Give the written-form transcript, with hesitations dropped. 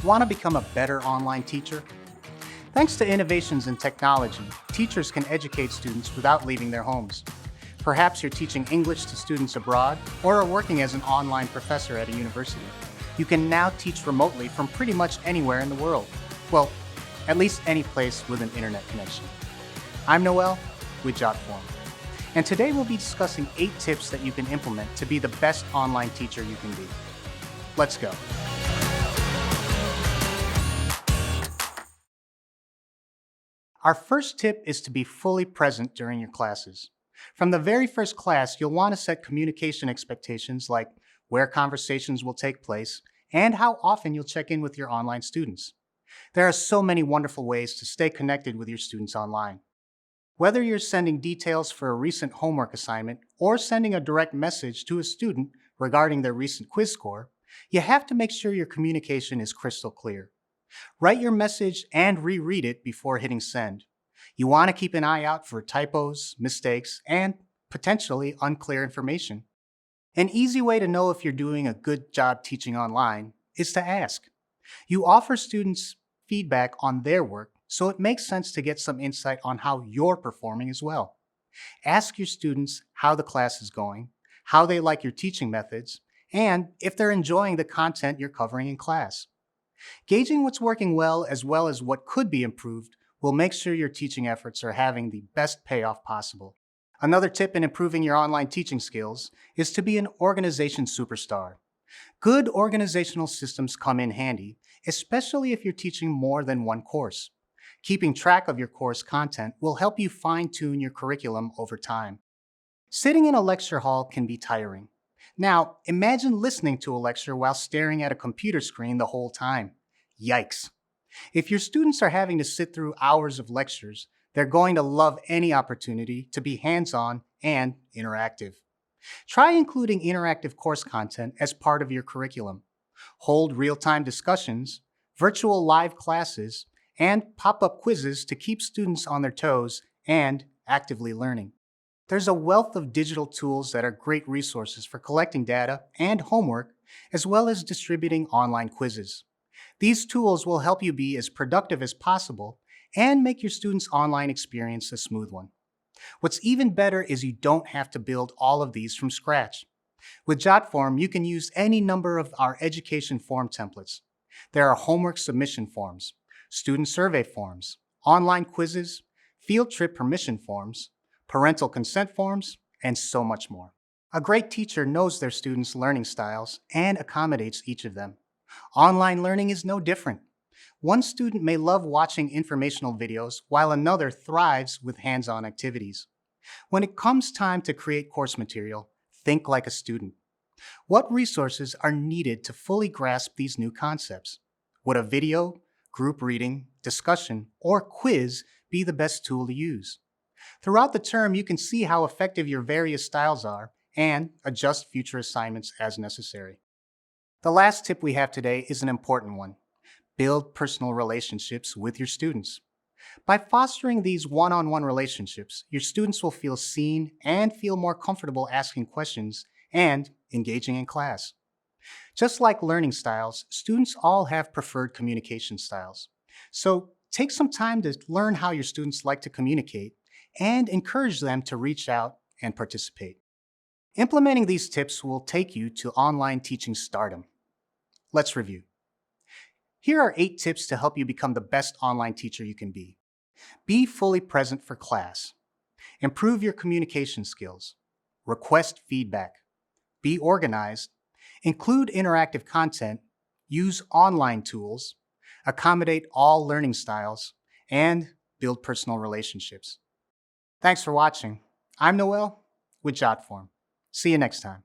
Want to become a better online teacher? Thanks to innovations in technology, teachers can educate students without leaving their homes. Perhaps you're teaching English to students abroad or are working as an online professor at a university. You can now teach remotely from pretty much anywhere in the world. Well, at least any place with an internet connection. I'm Noel with Jotform, and today we'll be discussing 8 tips that you can implement to be the best online teacher you can be. Let's go. Our first tip is to be fully present during your classes. From the very first class, you'll want to set communication expectations like where conversations will take place and how often you'll check in with your online students. There are so many wonderful ways to stay connected with your students online. Whether you're sending details for a recent homework assignment or sending a direct message to a student regarding their recent quiz score, you have to make sure your communication is crystal clear. Write your message and reread it before hitting send. You want to keep an eye out for typos, mistakes, and potentially unclear information. An easy way to know if you're doing a good job teaching online is to ask. You offer students feedback on their work, so it makes sense to get some insight on how you're performing as well. Ask your students how the class is going, how they like your teaching methods, and if they're enjoying the content you're covering in class. Gauging what's working well as what could be improved will make sure your teaching efforts are having the best payoff possible. Another tip in improving your online teaching skills is to be an organization superstar. Good organizational systems come in handy, especially if you're teaching more than one course. Keeping track of your course content will help you fine-tune your curriculum over time. Sitting in a lecture hall can be tiring. Now, imagine listening to a lecture while staring at a computer screen the whole time. Yikes. If your students are having to sit through hours of lectures, they're going to love any opportunity to be hands-on and interactive. Try including interactive course content as part of your curriculum. Hold real-time discussions, virtual live classes, and pop-up quizzes to keep students on their toes and actively learning. There's a wealth of digital tools that are great resources for collecting data and homework, as well as distributing online quizzes. These tools will help you be as productive as possible and make your students' online experience a smooth one. What's even better is you don't have to build all of these from scratch. With Jotform, you can use any number of our education form templates. There are homework submission forms, student survey forms, online quizzes, field trip permission forms, parental consent forms, and so much more. A great teacher knows their students' learning styles and accommodates each of them. Online learning is no different. One student may love watching informational videos while another thrives with hands-on activities. When it comes time to create course material, think like a student. What resources are needed to fully grasp these new concepts? Would a video, group reading, discussion, or quiz be the best tool to use? Throughout the term, you can see how effective your various styles are and adjust future assignments as necessary. The last tip we have today is an important one. Build personal relationships with your students. By fostering these one-on-one relationships, your students will feel seen and feel more comfortable asking questions and engaging in class. Just like learning styles, students all have preferred communication styles. So take some time to learn how your students like to communicate and encourage them to reach out and participate. Implementing these tips will take you to online teaching stardom. Let's review. Here are 8 tips to help you become the best online teacher you can be. Be fully present for class. Improve your communication skills. Request feedback. Be organized. Include interactive content. Use online tools. Accommodate all learning styles. And build personal relationships. Thanks for watching. I'm Noel with Jotform. See you next time.